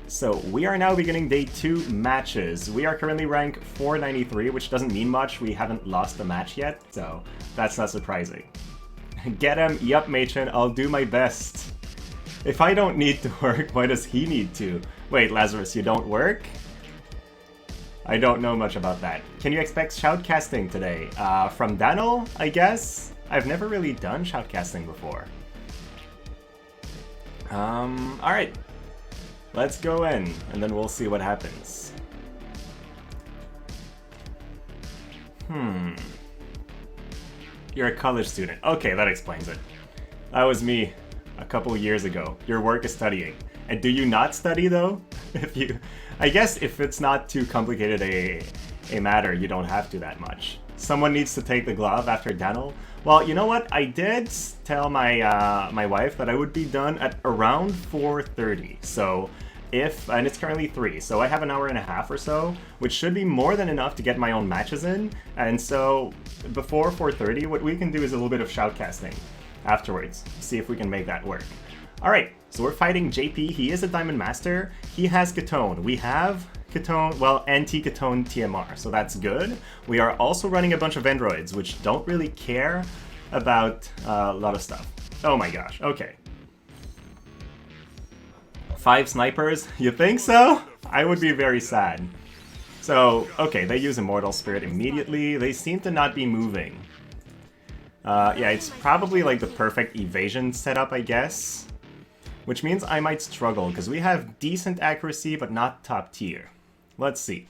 So we are now beginning day 2 matches. We are currently rank 493, which doesn't mean much. We haven't lost a match yet, so that's not surprising. Get him? Yup, Machen, I'll do my best. If I don't need to work, why does he need to? Wait, Lazarus, you don't work? I don't know much about that. Can you expect shoutcasting today? From Daniel, I guess? I've never really done shoutcasting before. Alright. Let's go in, and then we'll see what happens. You're a college student. Okay, that explains it. That was me a couple years ago. Your work is studying. And do you not study, though? I guess if it's not too complicated a matter, you don't have to that much. Someone needs to take the glove after Daniel. Well, you know what? I did tell my my wife that I would be done at around 4:30. So and it's currently 3, so I have an hour and a half or so, which should be more than enough to get my own matches in. And so before 4:30, what we can do is a little bit of shoutcasting afterwards. See if we can make that work. Alright, so we're fighting JP. He is a Diamond Master. He has Kitone. We have Kitone, well, anti-Kitone TMR, so that's good. We are also running a bunch of Androids, which don't really care about a lot of stuff. Oh my gosh, okay. 5 snipers? You think so? I would be very sad. So, okay, they use Immortal Spirit immediately. They seem to not be moving. Yeah, it's probably like the perfect evasion setup, I guess. Which means I might struggle, because we have decent accuracy, but not top tier. Let's see.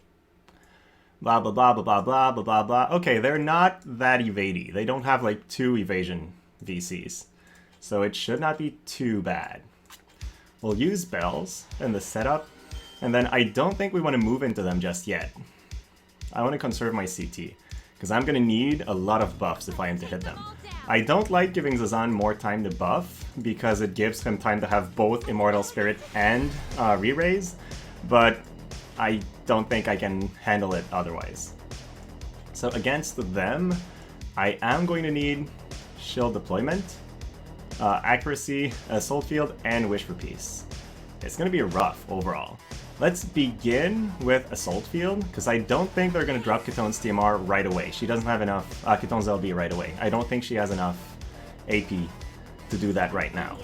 Blah, blah, blah, blah, blah, blah, blah, blah, blah. Okay, they're not that evady. They don't have like 2 evasion VCs. So it should not be too bad. We'll use bells in the setup, and then I don't think we want to move into them just yet. I want to conserve my CT, because I'm going to need a lot of buffs if I am to hit them. I don't like giving Zazan more time to buff, because it gives him time to have both Immortal Spirit and re-raise, but I don't think I can handle it otherwise. So against them, I am going to need shield deployment, accuracy, assault field, and wish for peace. It's going to be rough overall. Let's begin with assault field, because I don't think they're going to drop Kitone's TMR right away. She doesn't have enough Kitone's LB right away. I don't think she has enough AP to do that right now.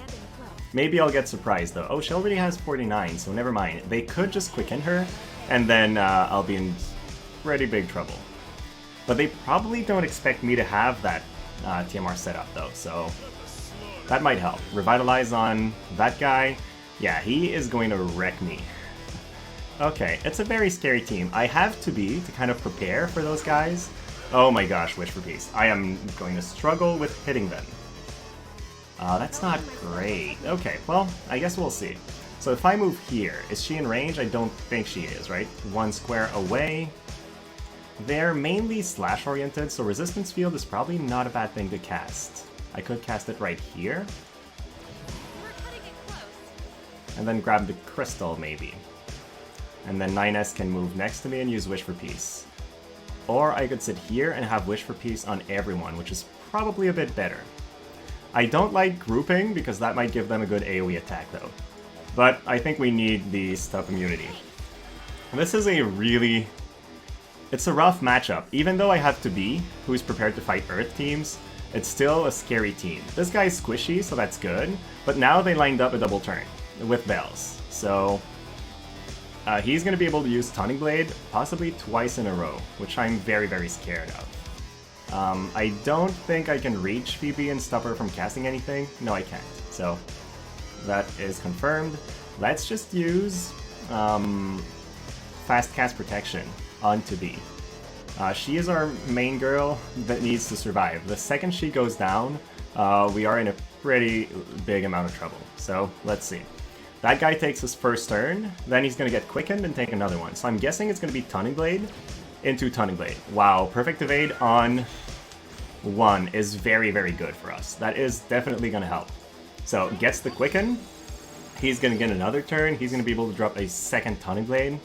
Maybe I'll get surprised though. Oh, she already has 49, so never mind. They could just quicken her, and then I'll be in pretty big trouble. But they probably don't expect me to have that TMR set up though, so that might help. Revitalize on that guy. Yeah, he is going to wreck me. Okay, it's a very scary team. I have to kind of prepare for those guys. Oh my gosh, wish for peace. I am going to struggle with hitting them. That's not great. Okay, well, I guess we'll see. So if I move here, is she in range? I don't think she is, right? 1 square away. They're mainly slash-oriented, so resistance field is probably not a bad thing to cast. I could cast it right here. And then grab the crystal, maybe. And then 9S can move next to me and use Wish for Peace. Or I could sit here and have Wish for Peace on everyone, which is probably a bit better. I don't like grouping, because that might give them a good AoE attack, though. But I think we need the stub immunity. This is a really... It's a rough matchup. Even though I have to be who's prepared to fight Earth teams, it's still a scary team. This guy's squishy, so that's good. But now they lined up a double turn with bells. So he's going to be able to use Stunning Blade possibly twice in a row, which I'm very, very scared of. I don't think I can reach Phoebe and stop her from casting anything. No, I can't. So that is confirmed. Let's just use Fast Cast Protection onto B. She is our main girl that needs to survive. The second she goes down, we are in a pretty big amount of trouble. So let's see. That guy takes his first turn, then he's going to get quickened and take another one. So I'm guessing it's going to be Stunning Blade into Stunning Blade. Wow, Perfect Evade on 1 is very, very good for us. That is definitely going to help. So gets the quicken. He's going to get another turn. He's going to be able to drop a second Stunning Blade.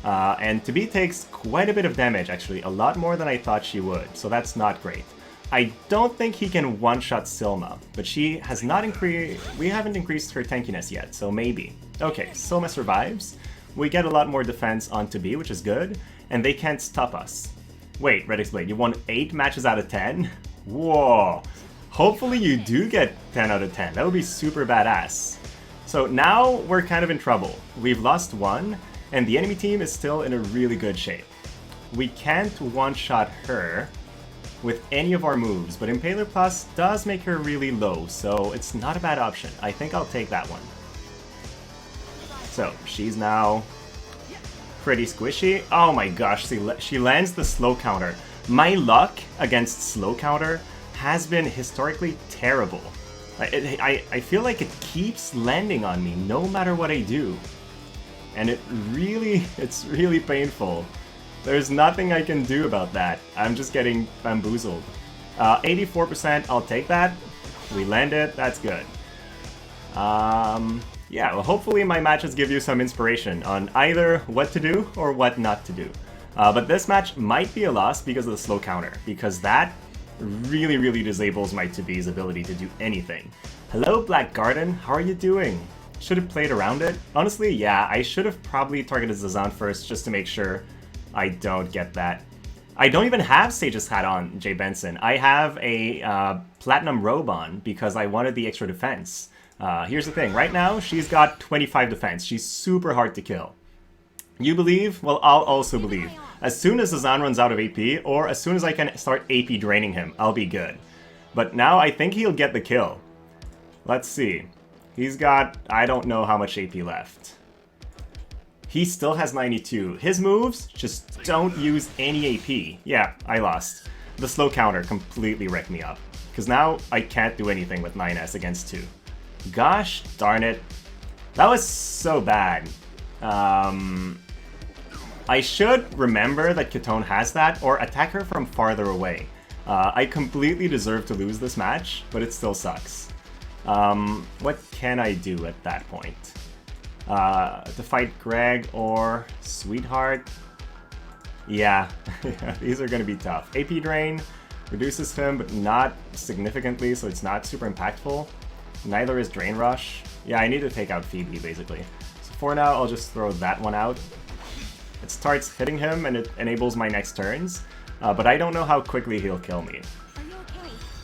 And Tabi takes quite a bit of damage, actually. A lot more than I thought she would. So that's not great. I don't think he can one-shot Sylma, but she has not increased... We haven't increased her tankiness yet, so maybe. Okay, Sylma survives. We get a lot more defense onto B, which is good, and they can't stop us. Wait, Redix Blade, you won 8 matches out of 10? Whoa! Hopefully you do get 10 out of 10. That would be super badass. So now we're kind of in trouble. We've lost 1, and the enemy team is still in a really good shape. We can't one-shot her with any of our moves, but Impaler Plus does make her really low, so it's not a bad option. I think I'll take that one. So, she's now pretty squishy. Oh my gosh, she lands the slow counter. My luck against slow counter has been historically terrible. I feel like it keeps landing on me no matter what I do. And it's really painful. There's nothing I can do about that. I'm just getting bamboozled. 84%, I'll take that. We landed, that's good. Yeah, well, hopefully my matches give you some inspiration on either what to do or what not to do. But this match might be a loss because of the slow counter, because that really disables my 2B's ability to do anything. Hello, Black Garden, how are you doing? Should have played around it. Honestly, yeah, I should have probably targeted Zazan first just to make sure I don't get that. I don't even have Sage's hat on, Jay Benson. I have a Platinum robe on because I wanted the extra defense. Here's the thing, right now she's got 25 defense. She's super hard to kill. You believe? Well, I'll also believe. As soon as Zazan runs out of AP, or as soon as I can start AP draining him, I'll be good. But now I think he'll get the kill. Let's see. He's got, I don't know how much AP left. He still has 92. His moves just don't use any AP. Yeah, I lost. The slow counter completely wrecked me up. Because now I can't do anything with 9S against 2. Gosh darn it. That was so bad. I should remember that Kitone has that, or attack her from farther away. I completely deserve to lose this match, but it still sucks. What can I do at that point? To fight Greg or Sweetheart? Yeah, these are going to be tough. AP Drain reduces him, but not significantly, so it's not super impactful. Neither is Drain Rush. Yeah, I need to take out Phoebe, basically. So for now, I'll just throw that one out. It starts hitting him, and it enables my next turns, but I don't know how quickly he'll kill me.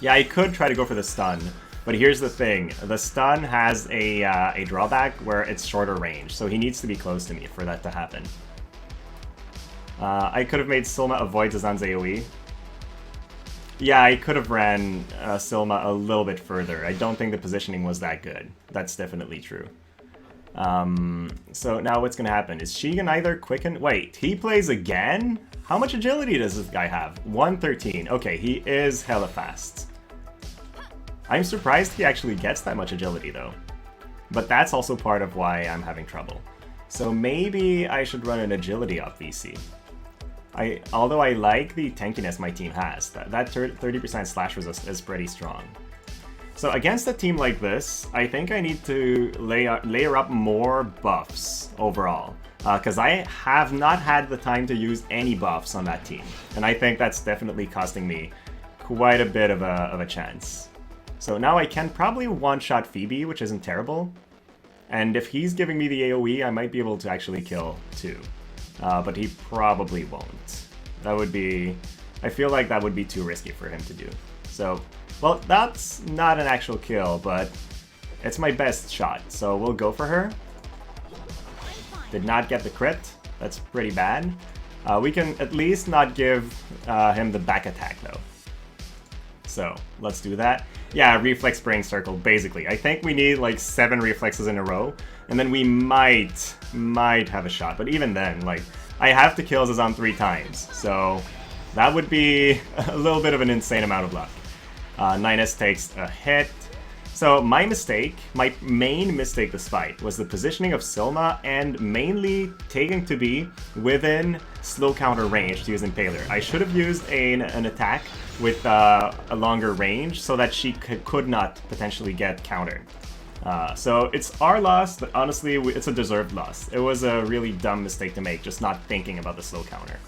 Yeah, I could try to go for the stun, but here's the thing. The stun has a drawback where it's shorter range, so he needs to be close to me for that to happen. I could have made Sylma avoid Zazan's AoE. Yeah, I could have ran Sylma a little bit further. I don't think the positioning was that good. That's definitely true. So now what's gonna happen? Is she gonna either quicken... Wait, he plays again? How much agility does this guy have? 113. Okay, he is hella fast. I'm surprised he actually gets that much agility though. But that's also part of why I'm having trouble. So maybe I should run an agility off VC. Although I like the tankiness my team has, that 30% slash resist is pretty strong. So against a team like this, I think I need to layer up more buffs overall. Because I have not had the time to use any buffs on that team. And I think that's definitely costing me quite a bit of a chance. So now I can probably one-shot Phoebe, which isn't terrible. And if he's giving me the AoE, I might be able to actually kill 2. But he probably won't. That would be... I feel like that would be too risky for him to do. So, well, that's not an actual kill, but it's my best shot. So we'll go for her. Did not get the crit. That's pretty bad. We can at least not give him the back attack, though. So, let's do that. Yeah, reflex spraying circle, basically. I think we need like 7 reflexes in a row, and then we might have a shot. But even then, like, I have to kill Zazan 3 times, so that would be a little bit of an insane amount of luck. 9S takes a hit. So my mistake, my main mistake this fight, was the positioning of Sylma and mainly taking to be within slow counter range to use Impaler. I should have used an attack with a longer range so that she could not potentially get countered. So it's our loss, but honestly it's a deserved loss. It was a really dumb mistake to make, just not thinking about the slow counter.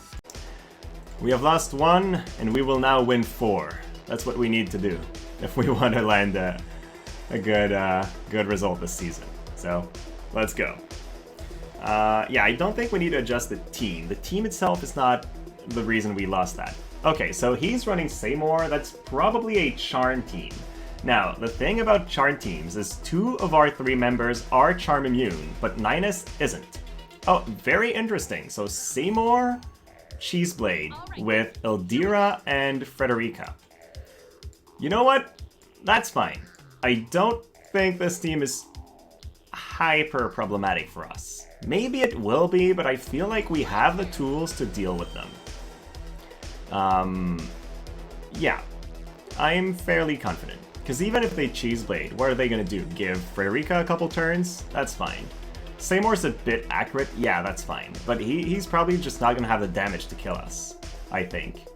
We have lost 1, and we will now win 4. That's what we need to do if we want to land a good result this season. So, let's go. Yeah, I don't think we need to adjust the team. The team itself is not the reason we lost that. Okay, so he's running Seymore. That's probably a Charm team. Now, the thing about Charm teams is 2 of our 3 members are Charm immune, but Ninus isn't. Oh, very interesting. So Seymore, Cheeseblade with Ildyra and Frederika. You know what? That's fine. I don't think this team is hyper problematic for us. Maybe it will be, but I feel like we have the tools to deal with them. Yeah, I'm fairly confident. Because even if they Cheeseblade, what are they going to do? Give Frederika a couple turns? That's fine. Seymour's a bit accurate, yeah, that's fine. But he's probably just not going to have the damage to kill us, I think.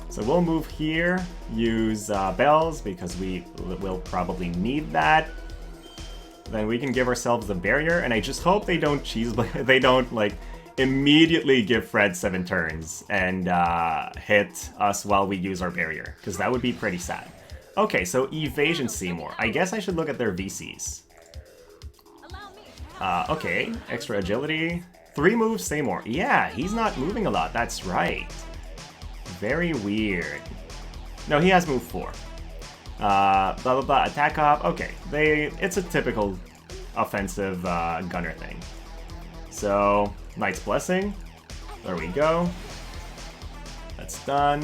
So we'll move here, use bells, because we will probably need that. Then we can give ourselves the barrier, and I just hope they don't Cheeseblade, they don't, like, immediately give Fred 7 turns and hit us while we use our barrier, because that would be pretty sad. Okay, so Evasion Seymore. I guess I should look at their VCs. Okay, extra agility. 3 moves Seymore. Yeah, he's not moving a lot, that's right. Very weird. No, he has move 4. Blah blah blah, attack up. Okay, it's a typical offensive gunner thing. So, Knight's Blessing. There we go. That's done.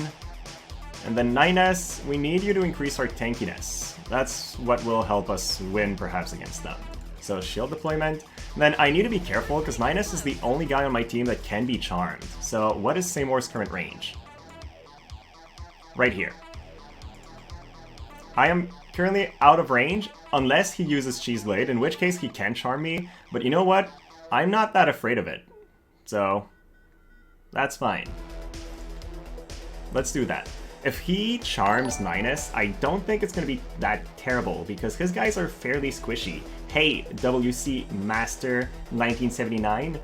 And then 9S, we need you to increase our tankiness. That's what will help us win perhaps against them. So shield deployment. And then I need to be careful because 9S is the only guy on my team that can be charmed. So what is Seymour's current range? Right here. I am currently out of range unless he uses Cheeseblade, in which case he can charm me. But you know what? I'm not that afraid of it. So that's fine. Let's do that. If he charms 9S, I don't think it's going to be that terrible because his guys are fairly squishy. Hey, WC Master 1979.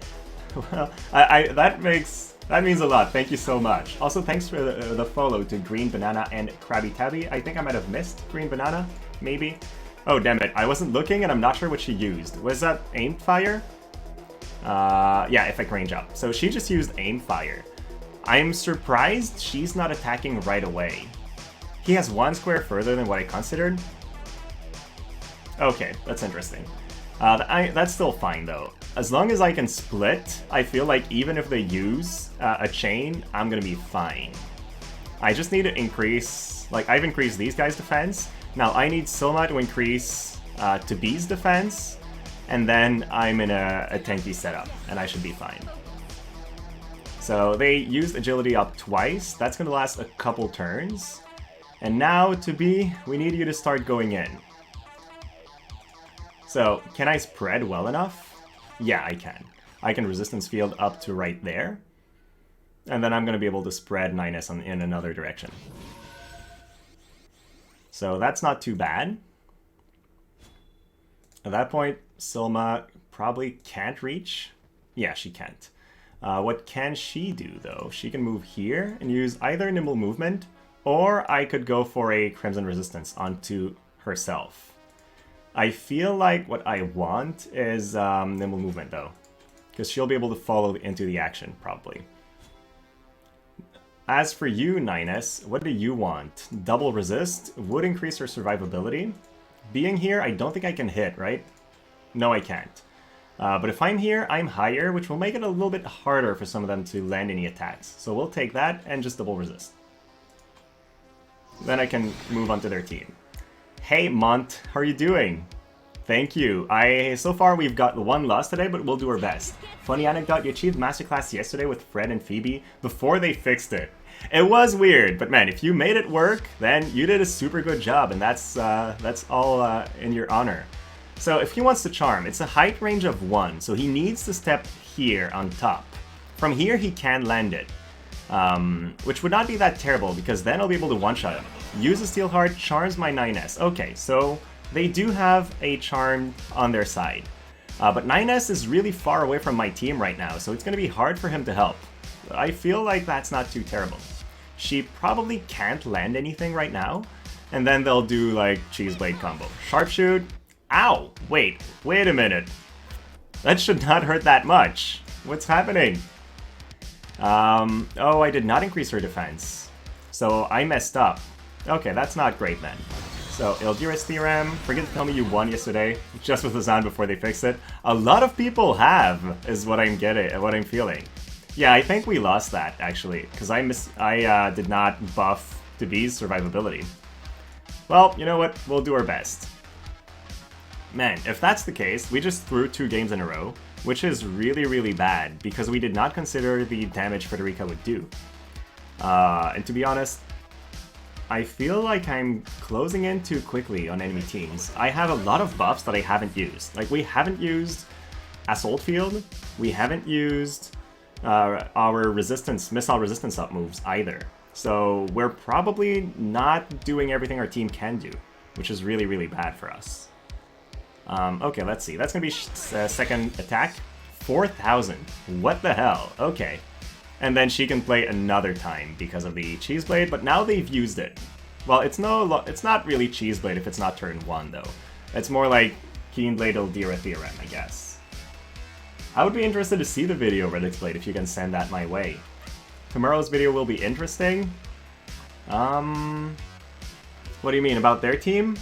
Well, that means a lot. Thank you so much. Also, thanks for the follow to Green Banana and Krabby Tabby. I think I might have missed Green Banana, maybe. Oh, damn it. I wasn't looking and I'm not sure what she used. Was that aim fire? Yeah, effect range up. So she just used aim fire. I'm surprised she's not attacking right away. He has 1 square further than what I considered. Okay, that's interesting. That's still fine though. As long as I can split, I feel like even if they use a chain, I'm gonna be fine. I just need to increase, like I've increased these guys' defense. Now I need Soma to increase to B's defense, and then I'm in a tanky setup, and I should be fine. So they used agility up twice. That's going to last a couple turns. And now, to B, we need you to start going in. So, can I spread well enough? Yeah, I can. I can resistance field up to right there. And then I'm going to be able to spread 9S in another direction. So that's not too bad. At that point, Silma probably can't reach. Yeah, she can't. What can she do, though? She can move here and use either Nimble Movement, or I could go for a Crimson Resistance onto herself. I feel like what I want is Nimble Movement, though, because she'll be able to follow into the action, probably. As for you, 9S, what do you want? Double Resist would increase her survivability. Being here, I don't think I can hit, right? No, I can't. But if I'm here, I'm higher, which will make it a little bit harder for some of them to land any attacks. So we'll take that and just double resist. Then I can move on to their team. Hey, Mont, how are you doing? Thank you. So far we've got 1 loss today, but we'll do our best. Funny anecdote, you achieved Masterclass yesterday with Fred and Phoebe before they fixed it. It was weird, but man, if you made it work, then you did a super good job, and that's all in your honor. So if he wants to charm, it's a height range of 1, so he needs to step here on top. From here, he can land it, which would not be that terrible, because then I'll be able to one-shot him. Use a Steel Heart, charms my 9S. Okay, so they do have a charm on their side. But 9S is really far away from my team right now, so it's going to be hard for him to help. I feel like that's not too terrible. she probably can't land anything right now. And then they'll do, like, Cheese Blade combo. Sharpshoot. Ow! Wait a minute. That should not hurt that much. What's happening? Oh, I did not increase her defense. So I messed up. Okay, that's not great then. So, Ildyra's Theorem, forget to tell me you won yesterday, just with Zazan before they fix it. A lot of people have, is what I'm feeling. Yeah, I think we lost that, actually, because I did not buff WOTV's survivability. Well, you know what, we'll do our best. Man, if that's the case, we just threw 2 games in a row, which is really, really bad, because we did not consider the damage Frederika would do. And to be honest, I feel like I'm closing in too quickly on enemy teams. I have a lot of buffs that I haven't used. Like, we haven't used Assault Field, we haven't used our missile resistance up moves either. So we're probably not doing everything our team can do, which is really, really bad for us. Okay, let's see. That's gonna be second attack. 4,000. What the hell? Okay. And then she can play another time because of the Cheese Blade, but now they've used it. Well, it's not really Cheese Blade if it's not turn 1, though. It's more like Keen Blade Ildyra Theorem, I guess. I would be interested to see the video, Redix Blade, if you can send that my way. Tomorrow's video will be interesting. What do you mean, about their team?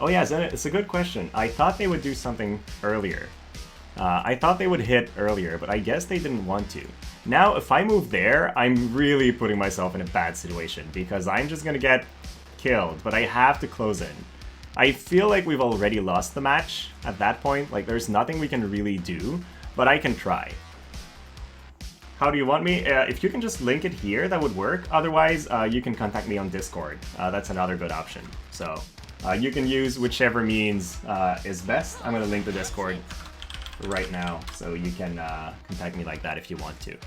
Oh yeah, it's a good question. I thought they would do something earlier. I thought they would hit earlier, but I guess they didn't want to. Now, if I move there, I'm really putting myself in a bad situation, because I'm just gonna get killed, but I have to close in. I feel like we've already lost the match at that point. Like, there's nothing we can really do, but I can try. How do you want me? If you can just link it here, that would work. Otherwise, you can contact me on Discord. That's another good option. So, you can use whichever means is best. I'm going to link the Discord right now, so you can contact me like that if you want to.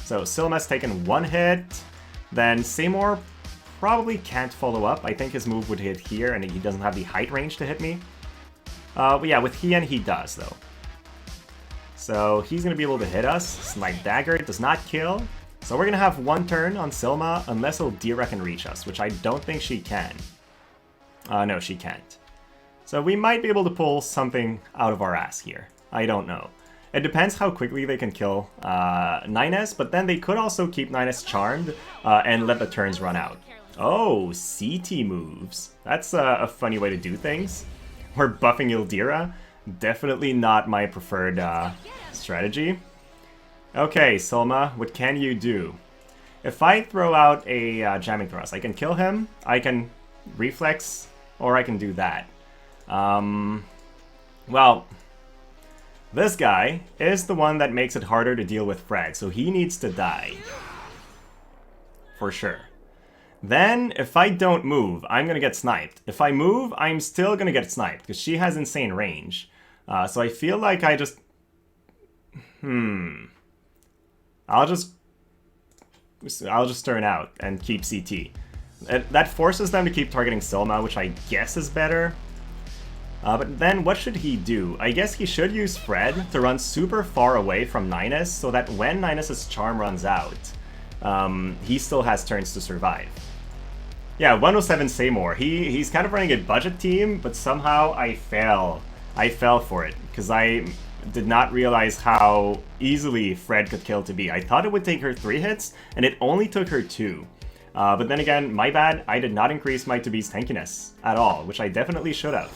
So, Silma's taken 1 hit. Then Seymore probably can't follow up. I think his move would hit here, and he doesn't have the height range to hit me. But yeah, with Hien, he does, though. So he's going to be able to hit us. Snipe Dagger does not kill. So we're going to have 1 turn on Silma, unless Ildyra can reach us, which I don't think she can. No, she can't. So we might be able to pull something out of our ass here. I don't know. It depends how quickly they can kill 9S, but then they could also keep 9S charmed and let the turns run out. Oh, CT moves. That's a funny way to do things. We're buffing Ildyra. Definitely not my preferred strategy. Okay, Silma, what can you do? If I throw out a jamming thrust, I can kill him, I can reflex, or I can do that. Well, this guy is the one that makes it harder to deal with Fred, so he needs to die. For sure. Then, if I don't move, I'm gonna get sniped. If I move, I'm still gonna get sniped, because she has insane range. So I feel like I just... I'll just turn out and keep CT. That forces them to keep targeting Silma, which I guess is better. But then what should he do? I guess he should use Fred to run super far away from 9S, so that when 9S's charm runs out, he still has turns to survive. Yeah, 107 Seymore. He's kind of running a budget team, but somehow I fell for it, because I did not realize how easily Fred could kill to be. I thought it would take her 3 hits, and it only took her 2. But then again, my bad, I did not increase my to-be's tankiness at all, which I definitely should have.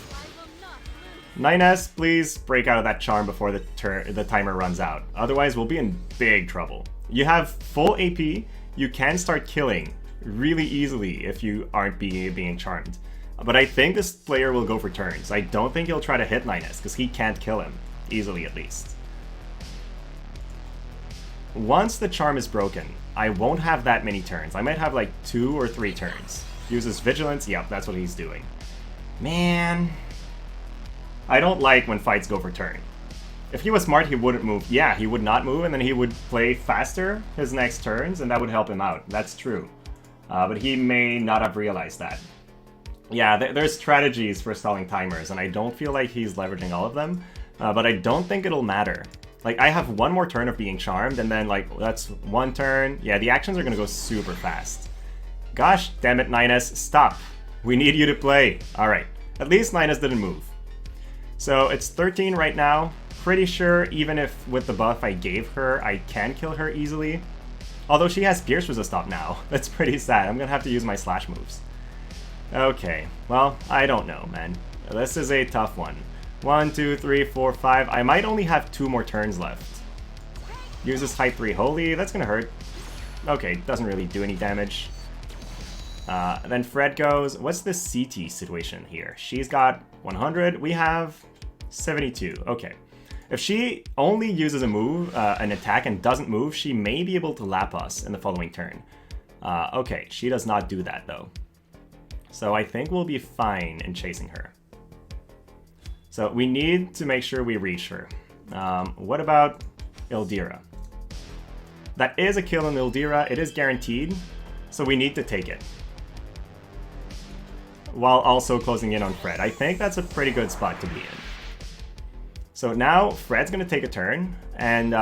9S, please break out of that charm before the timer runs out. Otherwise, we'll be in big trouble. You have full AP, you can start killing really easily if you aren't being charmed. But I think this player will go for turns. I don't think he'll try to hit 9S, because he can't kill him. Easily, at least. Once the charm is broken, I won't have that many turns. I might have like 2 or 3 turns. Uses Vigilance. Yep, that's what he's doing. Man. I don't like when fights go for turn. If he was smart, he wouldn't move. Yeah, he would not move, and then he would play faster his next turns, and that would help him out. That's true. But he may not have realized that. Yeah, there's strategies for stalling timers, and I don't feel like he's leveraging all of them. But I don't think it'll matter. Like, I have 1 more turn of being charmed, and then, like, that's 1 turn. Yeah, the actions are gonna go super fast. Gosh damn it, Ninus, stop. We need you to play. Alright, at least Ninus didn't move. So it's 13 right now. Pretty sure even if with the buff I gave her, I can kill her easily. Although she has Pierce Resist up now. That's pretty sad. I'm gonna have to use my slash moves. Okay, well, I don't know, man. This is a tough one. 1, 2, 3, 4, 5. I might only have 2 more turns left. Uses Type 3 Holy. That's gonna hurt. Okay, doesn't really do any damage. Then Fred goes. What's the CT situation here? She's got 100. We have 72. Okay. If she only uses a move, an attack, and doesn't move, she may be able to lap us in the following turn. Okay, she does not do that, though. So I think we'll be fine in chasing her. So we need to make sure we reach her. What about Ildyra? That is a kill on Ildyra. It is guaranteed, so we need to take it. While also closing in on Fred. I think that's a pretty good spot to be in. So now Fred's going to take a turn, and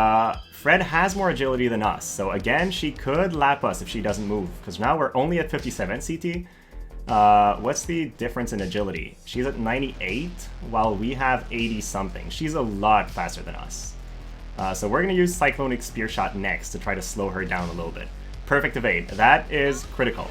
Fred has more agility than us. So again, she could lap us if she doesn't move, because now we're only at 57 CT. What's the difference in agility? She's at 98, while we have 80 something. She's a lot faster than us. So we're going to use Cyclonic Spear Shot next to try to slow her down a little bit. Perfect evade. That is critical.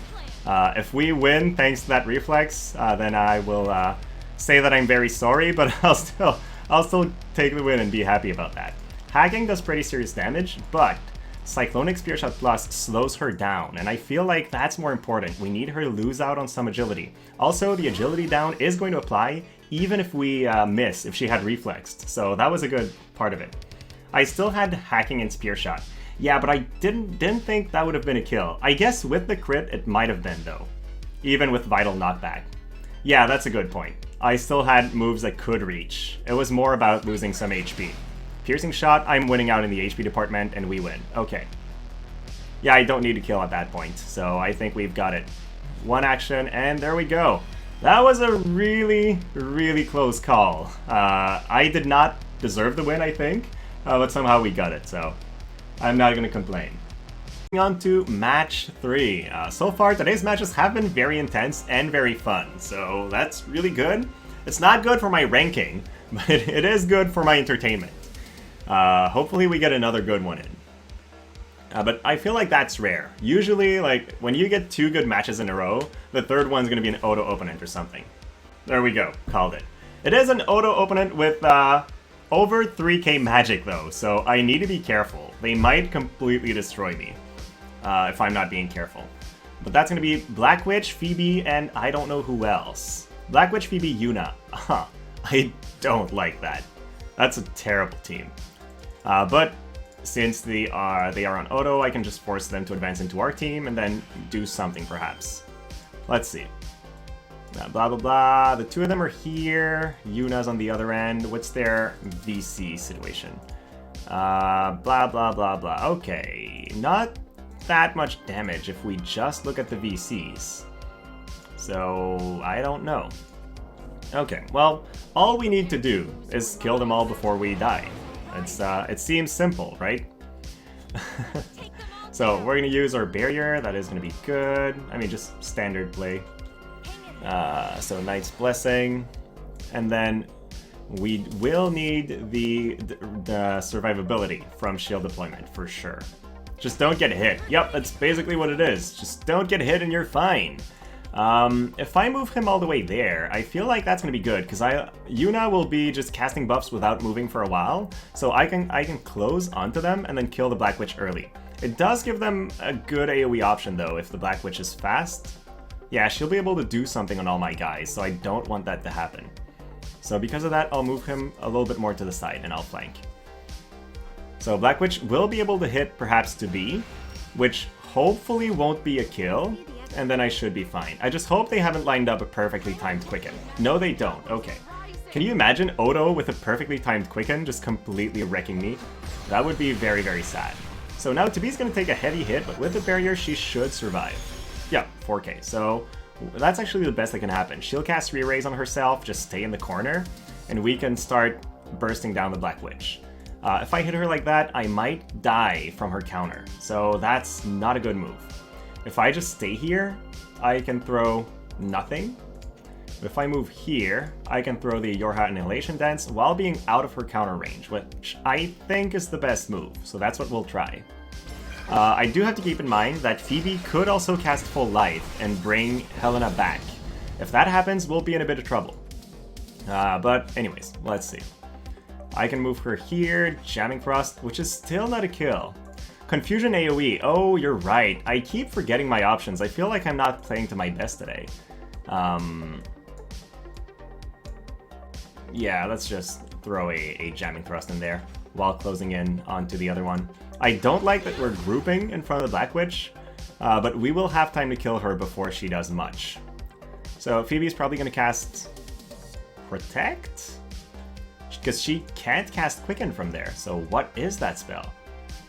If we win thanks to that reflex, then I will say that I'm very sorry, but I'll still take the win and be happy about that. Hacking does pretty serious damage, but Cyclonic Spear Shot Plus slows her down, and I feel like that's more important. We need her to lose out on some agility. Also, the agility down is going to apply even if we miss, if she had reflexed, so that was a good part of it. I still had hacking and Spear Shot. Yeah, but I didn't think that would have been a kill. I guess with the crit, it might have been, though. Even with Vital Knockback. Yeah, that's a good point. I still had moves that could reach. It was more about losing some HP. Piercing Shot, I'm winning out in the HP department, and we win. Okay. Yeah, I don't need to kill at that point, so I think we've got it. One action, and there we go. That was a really, really close call. I did not deserve the win, I think, but somehow we got it, so I'm not going to complain. On to match 3. So far, today's matches have been very intense and very fun, so that's really good. It's not good for my ranking, but it is good for my entertainment. Hopefully we get another good one in. But I feel like that's rare. Usually, like, when you get 2 good matches in a row, the third one's going to be an auto-opponent or something. There we go, called it. It is an auto-opponent with over 3k magic, though, so I need to be careful. They might completely destroy me if I'm not being careful. But that's going to be Black Witch, Phoebe, and I don't know who else. Black Witch, Phoebe, Yuna. I don't like that. That's a terrible team. But since they are on auto, I can just force them to advance into our team and then do something, perhaps. Let's see. Blah, blah, blah. The 2 of them are here. Yuna's on the other end. What's their VC situation? Blah, blah, blah, blah. Okay. Not that much damage if we just look at the VCs. So, I don't know. Okay, well, all we need to do is kill them all before we die. It seems simple, right? So, we're going to use our barrier. That is going to be good. I mean, just standard play. So Knight's Blessing, and then we will need the survivability from shield deployment for sure. Just don't get hit. Yep, that's basically what it is. Just don't get hit and you're fine. If I move him all the way there, I feel like that's gonna be good because Yuna will be just casting buffs without moving for a while, so I can close onto them and then kill the Black Witch early. It does give them a good AoE option though if the Black Witch is fast. Yeah, she'll be able to do something on all my guys, so I don't want that to happen. So because of that, I'll move him a little bit more to the side and I'll flank. So Black Witch will be able to hit perhaps to B, which hopefully won't be a kill, and then I should be fine. I just hope they haven't lined up a perfectly timed Quicken. No, they don't. Okay. Can you imagine Odo with a perfectly timed Quicken just completely wrecking me? That would be very, very sad. So now Tabi's going to take a heavy hit, but with the barrier, she should survive. Yeah, 4k. So that's actually the best that can happen. She'll cast Re-Raise on herself, just stay in the corner, and we can start bursting down the Black Witch. If I hit her like that, I might die from her counter, so that's not a good move. If I just stay here, I can throw nothing. If I move here, I can throw the Your Hat Annihilation Dance while being out of her counter range, which I think is the best move, so that's what we'll try. I do have to keep in mind that Phoebe could also cast Full Life and bring Helena back. If that happens, we'll be in a bit of trouble. But anyways, let's see. I can move her here, Jamming Thrust, which is still not a kill. Confusion AoE, oh, you're right. I keep forgetting my options. I feel like I'm not playing to my best today. Yeah, let's just throw a Jamming Thrust in there while closing in onto the other one. I don't like that we're grouping in front of the Black Witch, but we will have time to kill her before she does much. So Phoebe's probably going to cast Protect? Because she can't cast Quicken from there, so what is that spell?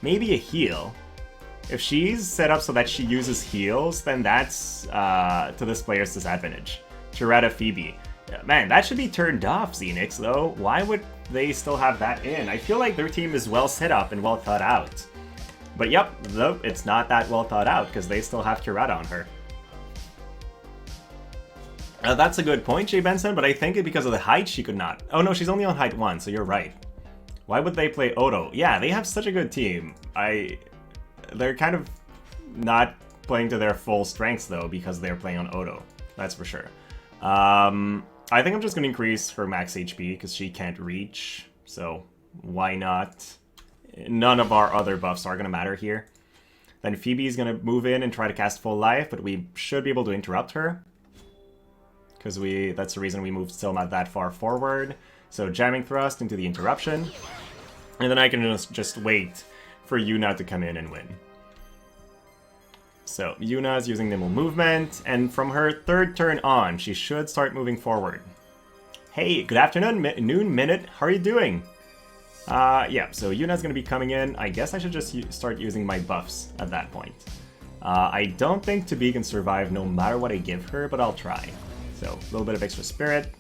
Maybe a heal. If she's set up so that she uses heals, then that's to this player's disadvantage. Tirada Phoebe. Man, that should be turned off, Xenix, though. Why would they still have that in? I feel like their team is well set up and well thought out. But yep, it's not that well thought out, because they still have Tirada on her. That's a good point, Jay Benson, but I think it's because of the height she could not. Oh no, she's only on height 1, so you're right. Why would they play Odo? Yeah, they have such a good team. They're kind of not playing to their full strengths, though, because they're playing on Odo. That's for sure. I think I'm just going to increase her max HP because she can't reach, so why not? None of our other buffs are going to matter here. Then Phoebe's going to move in and try to cast Full Life, but we should be able to interrupt her. Because that's the reason we moved still not that far forward. So Jamming Thrust into the interruption. And then I can just wait for Yuna to come in and win. So Yuna's using Nimble Movement, and from her third turn on, she should start moving forward. Hey, good afternoon, noon minute, how are you doing? Yeah, so Yuna's gonna be coming in. I guess I should just start using my buffs at that point. I don't think To Be can survive no matter what I give her, but I'll try. So, a little bit of extra spirit.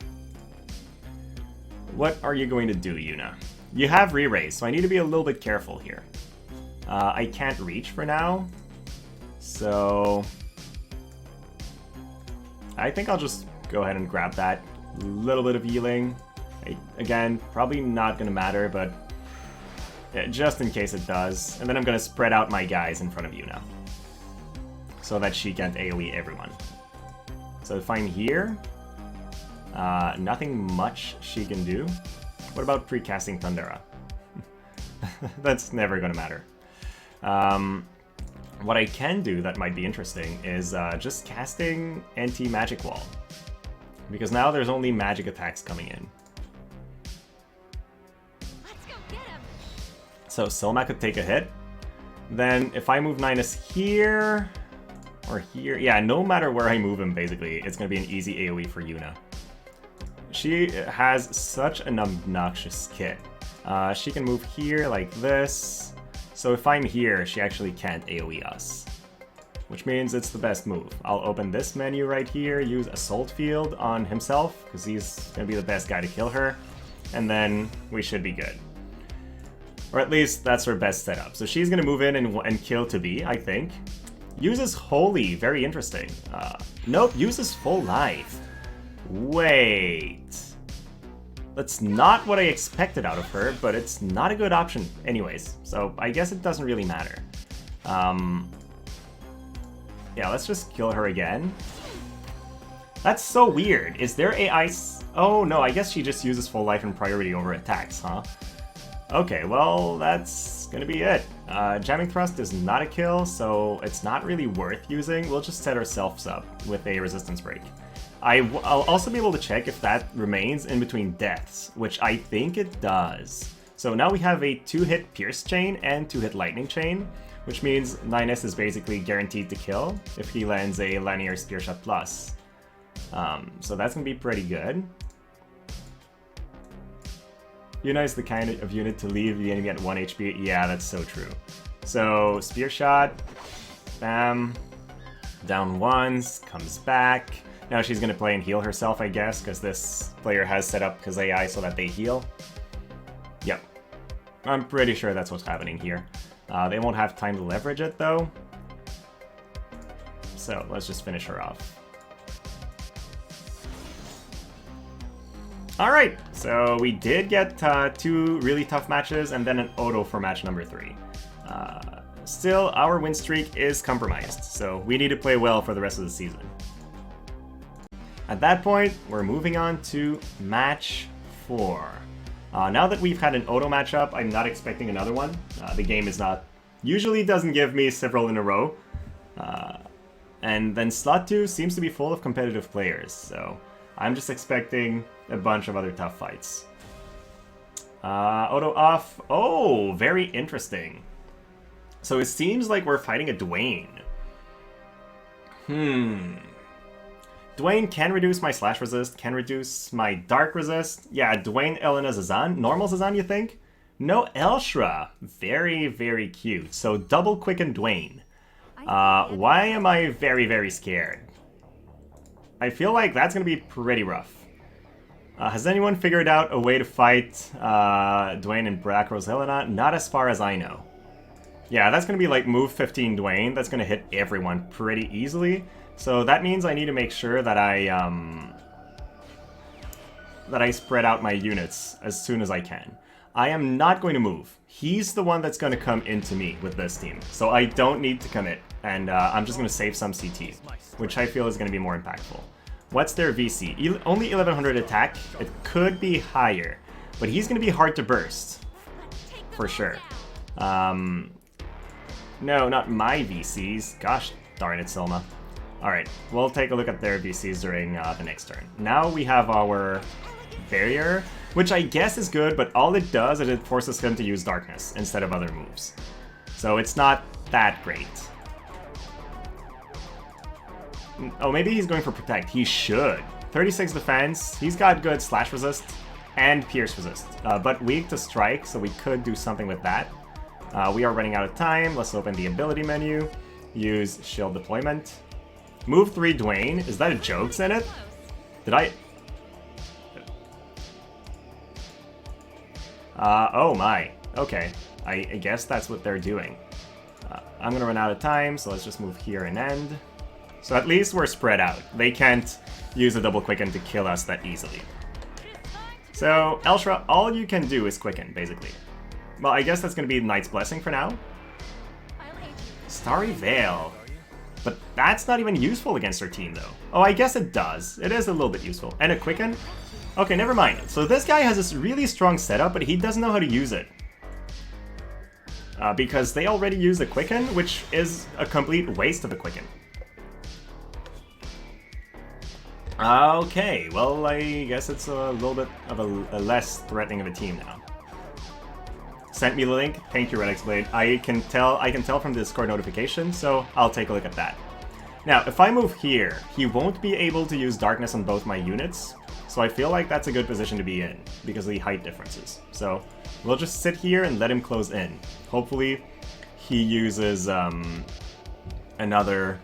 What are you going to do, Yuna? You have re-raise, so I need to be a little bit careful here. I can't reach for now. So I think I'll just go ahead and grab that. Little bit of healing. Again, probably not going to matter, but just in case it does. And then I'm going to spread out my guys in front of Yuna, so that she can't AoE everyone. So if I'm here, nothing much she can do. What about precasting Thundera? That's never going to matter. What I can do that might be interesting is just casting anti-magic wall. Because now there's only magic attacks coming in. Let's go get him. So Selma could take a hit. Then if I move Ninus here, or here, yeah, no matter where I move him, basically, it's going to be an easy AoE for Yuna. She has such an obnoxious kit. She can move here like this. So if I'm here, she actually can't AoE us. Which means it's the best move. I'll open this menu right here, use Assault Field on himself, because he's going to be the best guy to kill her. And then we should be good. Or at least that's her best setup. So she's going to move in and kill To Be, I think. Uses Holy, very interesting. Nope, uses Full Life. Wait. That's not what I expected out of her, but it's not a good option anyways. So I guess it doesn't really matter. Yeah, let's just kill her again. That's so weird. Is there AI... Oh no, I guess she just uses Full Life and priority over attacks, huh? Okay, well, that's gonna be it. Jamming Thrust is not a kill, so it's not really worth using. We'll just set ourselves up with a Resistance Break. I'll also be able to check if that remains in between deaths, which I think it does. So now we have a 2-hit Pierce Chain and 2-hit Lightning Chain, which means Ninus is basically guaranteed to kill if he lands a Linear Spear Shot Plus. So that's gonna be pretty good. Yuna is the kind of unit to leave the enemy at 1 HP. Yeah, that's so true. So, Spear Shot, bam, down once, comes back. Now she's gonna play and heal herself, I guess, because this player has set up his AI so that they heal. Yep. I'm pretty sure that's what's happening here. They won't have time to leverage it, though. So let's just finish her off. Alright, so we did get 2 really tough matches and then an auto for match number 3. Still, our win streak is compromised, so we need to play well for the rest of the season. At that point, we're moving on to match 4. Now that we've had an auto matchup, I'm not expecting another one. The game is not... usually doesn't give me several in a row. And then slot 2 seems to be full of competitive players, so I'm just expecting a bunch of other tough fights. Auto off. Oh, very interesting. So it seems like we're fighting a Duane. Duane can reduce my slash resist, can reduce my dark resist. Yeah, Duane, Helena, Zazan. Normal Zazan, you think? No Ellshra. Very, very cute. So double quicken Duane. Why am I very, very scared? I feel like that's going to be pretty rough. Has anyone figured out a way to fight Duane and Black Rose Helena? Not as far as I know. Yeah, that's going to be like move 15 Duane. That's going to hit everyone pretty easily. So that means I need to make sure that I spread out my units as soon as I can. I am not going to move. He's the one that's going to come into me with this team. So I don't need to commit. And I'm just going to save some CT, which I feel is going to be more impactful. What's their VC? Only 1100 attack. It could be higher, but he's going to be hard to burst. For sure. No, not my VCs. Gosh darn it, Selma. Alright, we'll take a look at their VCs during the next turn. Now we have our barrier, which I guess is good, but all it does is it forces him to use darkness instead of other moves. So it's not that great. Oh, maybe he's going for protect. He should. 36 defense. He's got good slash resist and pierce resist, but weak to strike, so we could do something with that. We are running out of time. Let's open the ability menu. Use shield deployment. Move 3 Duane. Is that a jokes in it? Did I... oh my. Okay. I guess that's what they're doing. I'm gonna run out of time, so let's just move here and end. So at least we're spread out. They can't use a double quicken to kill us that easily. So, Ellshra, all you can do is quicken, basically. Well, I guess that's going to be Knight's Blessing for now. Starry Veil. But that's not even useful against our team, though. Oh, I guess it does. It is a little bit useful. And a Quicken? Okay, never mind. So this guy has this really strong setup, but he doesn't know how to use it. Because they already use a Quicken, which is a complete waste of a Quicken. Okay, well, I guess it's a little bit of a less threatening of a team now. Sent me the link. Thank you, Red X-Blade. I can tell from the Discord notification, so I'll take a look at that. Now, if I move here, he won't be able to use darkness on both my units, so I feel like that's a good position to be in, because of the height differences. So, we'll just sit here and let him close in. Hopefully, he uses another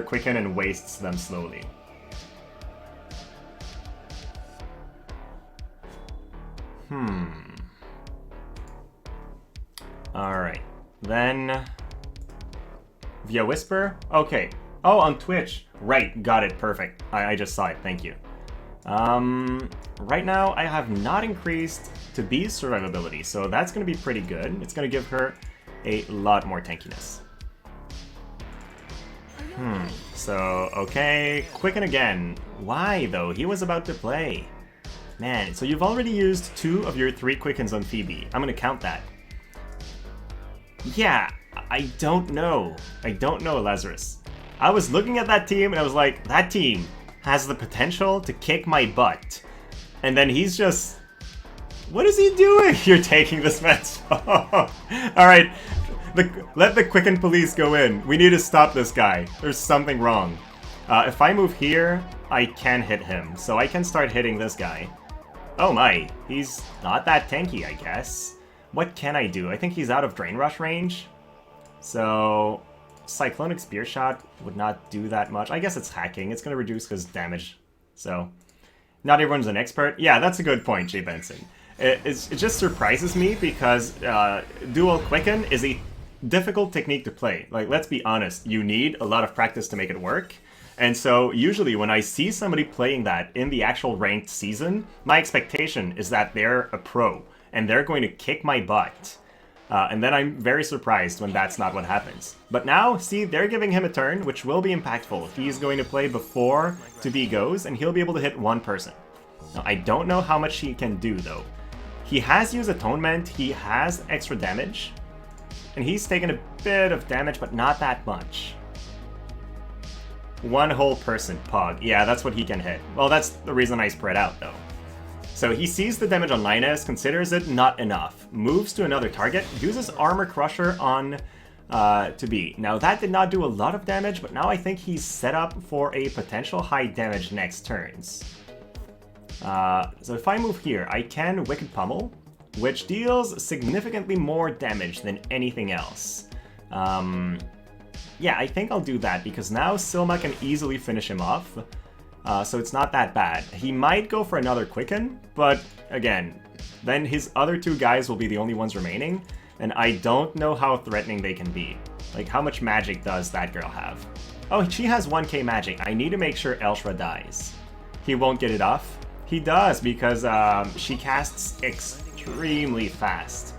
Quicken and wastes them slowly. Alright. Then... via Whisper? Okay. Oh, on Twitch. Right, got it. Perfect. I just saw it. Thank you. Right now, I have not increased to Bee's survivability, so that's going to be pretty good. It's going to give her a lot more tankiness. So, okay. Quicken again. Why, though? He was about to play. Man, so you've already used 2 of your 3 Quickens on Phoebe. I'm gonna count that. Yeah, I don't know. I don't know, Lazarus. I was looking at that team and I was like, that team has the potential to kick my butt. And then he's just... what is he doing? You're taking this match. Alright, let the Quicken police go in. We need to stop this guy. There's something wrong. If I move here, I can hit him. So I can start hitting this guy. Oh my, he's not that tanky, I guess. What can I do? I think he's out of Drain Rush range. So, Cyclonic Spear Shot would not do that much. I guess it's hacking. It's going to reduce his damage. So, not everyone's an expert. Yeah, that's a good point, Jay Benson. It just surprises me because Dual Quicken is a difficult technique to play. Like, let's be honest, you need a lot of practice to make it work. And so usually when I see somebody playing that in the actual ranked season, my expectation is that they're a pro and they're going to kick my butt. And then I'm very surprised when that's not what happens. But now, see, they're giving him a turn, which will be impactful. He's going to play before to B goes, and he'll be able to hit one person. Now, I don't know how much he can do, though. He has used Atonement, he has extra damage, and he's taken a bit of damage, but not that much. One whole person, Pog. Yeah, that's what he can hit. Well, that's the reason I spread out, though. So he sees the damage on Linus, considers it not enough, moves to another target, uses Armor Crusher on to B. Now, that did not do a lot of damage, but now I think he's set up for a potential high damage next turns. So if I move here, I can Wicked Pummel, which deals significantly more damage than anything else. Yeah, I think I'll do that, because now Silma can easily finish him off, so it's not that bad. He might go for another Quicken, but again, then his other two guys will be the only ones remaining, and I don't know how threatening they can be. Like, how much magic does that girl have? Oh, she has 1k magic. I need to make sure Ellshra dies. He won't get it off. He does, because she casts extremely fast.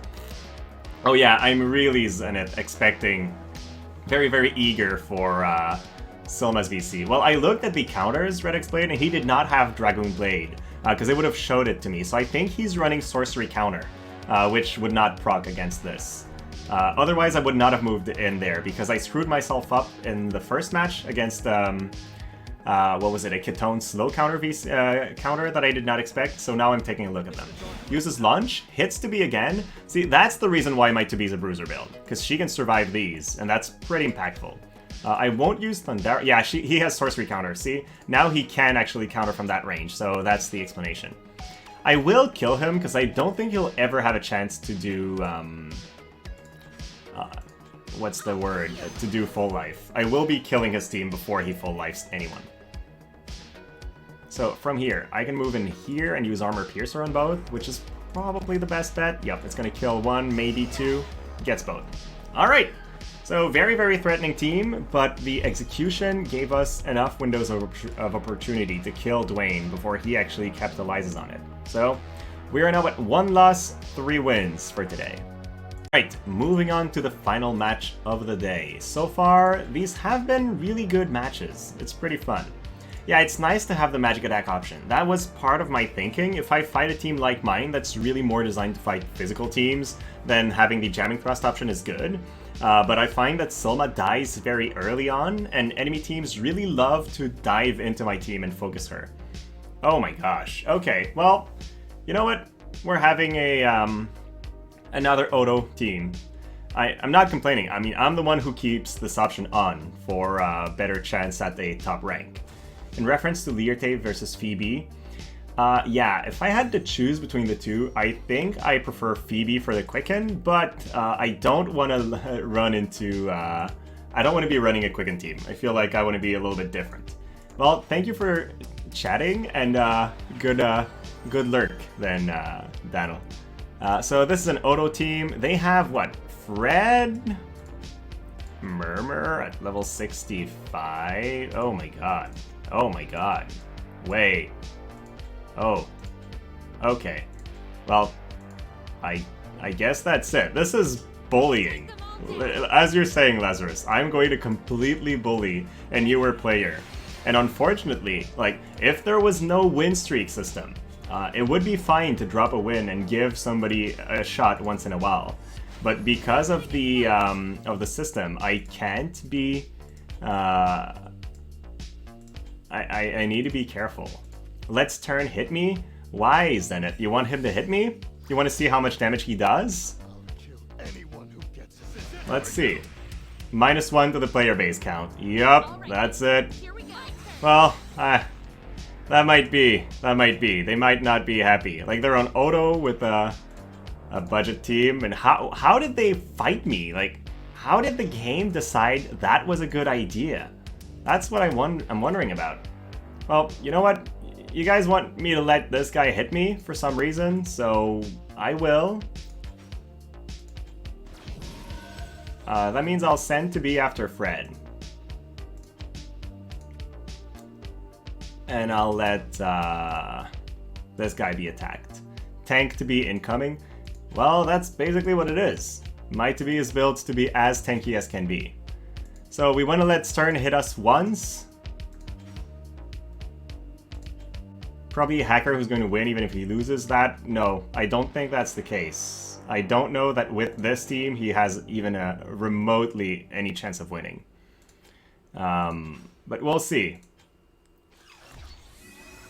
Oh yeah, I'm really, Zenith, expecting... very, very eager for Silma's VC. Well, I looked at the counters, Red Blade, and he did not have Dragoon Blade, because it would have showed it to me. So I think he's running Sorcery Counter, which would not proc against this. Otherwise, I would not have moved in there, because I screwed myself up in the first match against, what was it, a Kitone slow counter counter that I did not expect, so now I'm taking a look at them. Uses Lunge, hits to B again. See, that's the reason why my to B is a bruiser build, because she can survive these, and that's pretty impactful. I won't use Thunder. Yeah, he has Sorcery Counter, see? Now he can actually counter from that range, so that's the explanation. I will kill him, because I don't think he'll ever have a chance to do, what's the word? To do full life. I will be killing his team before he full lifes anyone. So from here, I can move in here and use Armor Piercer on both, which is probably the best bet. Yep, it's gonna kill one, maybe two. Gets both. Alright, so very, very threatening team, but the execution gave us enough windows of opportunity to kill Duane before he actually capitalizes on it. So we are now at 1 loss, 3 wins for today. Right, moving on to the final match of the day. So far, these have been really good matches. It's pretty fun. Yeah, it's nice to have the magic attack option. That was part of my thinking. If I fight a team like mine that's really more designed to fight physical teams, then having the jamming thrust option is good. But I find that Silma dies very early on, and enemy teams really love to dive into my team and focus her. Oh my gosh. Okay, well, you know what? We're having a, another Odo team. I'm not complaining. I mean, I'm the one who keeps this option on for a better chance at the top rank. In reference to Learte versus Phoebe, yeah, if I had to choose between the two, I think I prefer Phoebe for the Quicken, but I don't want to run into... I don't want to be running a Quicken team. I feel like I want to be a little bit different. Well, thank you for chatting, and good lurk then, Daniel. So this is an Odo team. They have, what, Fred? Murmur at level 65? Oh my god. Oh my god. Wait. Oh. Okay. Well, I guess that's it. This is bullying. As you're saying, Lazarus, I'm going to completely bully a newer player. And unfortunately, like, if there was no win streak system, it would be fine to drop a win and give somebody a shot once in a while. But because of the system, I can't be... I need to be careful. Let's turn hit me? Why, Zenith? You want him to hit me? You want to see how much damage he does? Let's see. -1 to the player base count. Yup, that's it. Well, that might be. They might not be happy. Like, they're on Odo with a budget team, and how did they fight me? Like, how did the game decide that was a good idea? That's what I'm wondering about. Well, you know what? You guys want me to let this guy hit me for some reason, so I will. That means I'll send to be after Fred. And I'll let this guy be attacked. Tank to be incoming. Well, that's basically what it is. My to be is built to be as tanky as can be. So we want to let Sterne hit us once. Probably a hacker who's going to win even if he loses that. No, I don't think that's the case. I don't know that with this team he has even a remotely any chance of winning. But we'll see.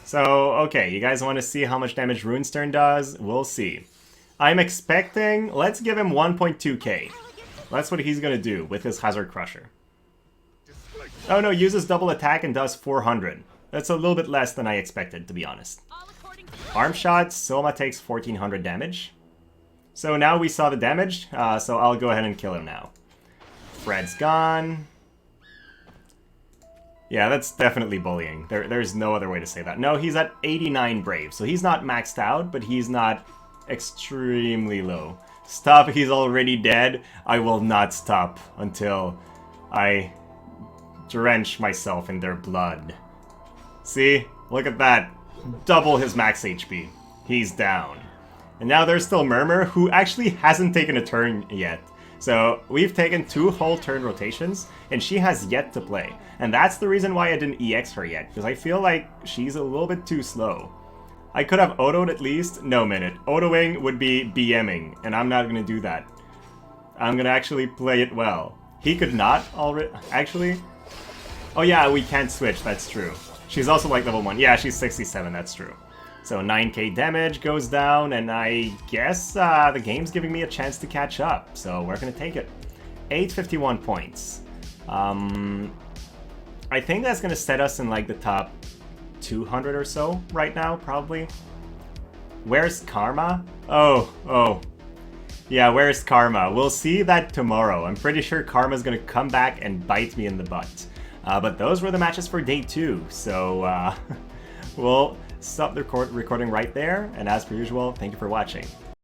So, okay, you guys want to see how much damage Runestern does? We'll see. I'm expecting... Let's give him 1.2k. That's what he's going to do with his Hazard Crusher. Oh no, uses double attack and does 400. That's a little bit less than I expected, to be honest. Arm shot, Soma takes 1400 damage. So now we saw the damage, so I'll go ahead and kill him now. Fred's gone. Yeah, that's definitely bullying. There's no other way to say that. No, he's at 89 Brave, so he's not maxed out, but he's not extremely low. Stop, he's already dead. I will not stop until I drench myself in their blood. See? Look at that. Double his max HP. He's down. And now there's still Murmur, who actually hasn't taken a turn yet. So we've taken 2 whole turn rotations, and she has yet to play. And that's the reason why I didn't EX her yet, because I feel like she's a little bit too slow. I could have autoed at least. No minute. Autoing would be BMing, and I'm not going to do that. I'm going to actually play it well. He could not already... Actually... Oh yeah, we can't switch, that's true. She's also like level 1. Yeah, she's 67, that's true. So 9k damage goes down, and I guess the game's giving me a chance to catch up. So we're going to take it. 851 points. I think that's going to set us in like the top 200 or so right now, probably. Where's Karma? Oh. Yeah, where's Karma? We'll see that tomorrow. I'm pretty sure Karma's going to come back and bite me in the butt. But those were the matches for day 2, so we'll stop the recording right there, and as per usual, thank you for watching.